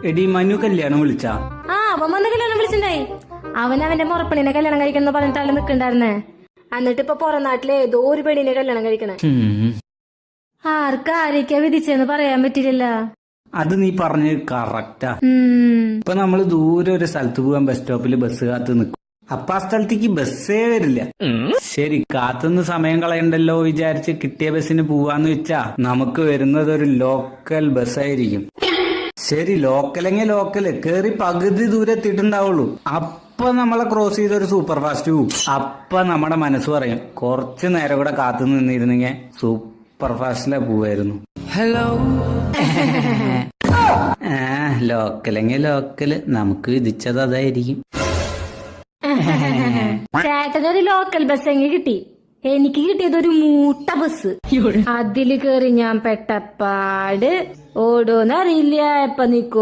എടി മനു കല്യാണം വിളിച്ചാ? അവൻ വന്ന് കല്യാണം വിളിച്ചിണ്ടായി. അവന്റെ മുറപ്പെണ്ണിനെ കല്യാണം കഴിക്കണം എന്ന് പറഞ്ഞിട്ട് ആള് നിക്കണ്ടായിരുന്നേ. എന്നിട്ട് ഇപ്പൊ പുറം നാട്ടിലെ ഏതോ ഒരു പെണ്ണിനെ കല്യാണം കഴിക്കണേ. ആർക്കാരൊക്കെയാ വിധിച്ചെന്ന് പറയാൻ പറ്റില്ലല്ലോ. അത് നീ പറഞ്ഞത് കറക്റ്റാ. ഇപ്പൊ നമ്മള് ദൂരെ ഒരു സ്ഥലത്ത് പോകാൻ ബസ് സ്റ്റോപ്പിൽ ബസ് കാത്ത് നിൽക്കും. അപ്പൊ ആ സ്ഥലത്തേക്ക് ബസ്സേ വരില്ല. ശരി, കാത്തുനിന്ന് സമയം കളയണ്ടല്ലോ വിചാരിച്ച് കിട്ടിയ ബസ്സിന് പോവാന്ന് വെച്ചാ നമുക്ക് വരുന്നത് ഒരു ലോക്കൽ ബസ്സായിരിക്കും. ശരി, ലോക്കലെങ്കിൽ ലോക്കല് കേറി പകുതി ദൂരെ എത്തിയിട്ടുണ്ടാവുള്ളൂ. അപ്പൊ നമ്മളെ ക്രോസ് ചെയ്ത ഒരു സൂപ്പർ ഫാസ്റ്റ് പോവും. അപ്പൊ നമ്മുടെ മനസ്സ് പറയും കുറച്ചു നേരം കൂടെ കാത്തു നിന്നിരുന്നെങ്കിൽ സൂപ്പർ ഫാസ്റ്റിലെ പോവായിരുന്നു. ഹലോ ലോക്കലെങ്കിൽ ലോക്കല് നമുക്ക് വിധിച്ചത് അതായിരിക്കും. ചേട്ടനൊരു ലോക്കൽ ബസ് എങ്കിൽ കിട്ടി. എനിക്ക് കിട്ടിയത് ഒരു മൂട്ട ബസ്. അതില് കേറി ഞാൻ പെട്ടപ്പാട് ഓടോന്നറിയില്ല, എപ്പ നിക്കോ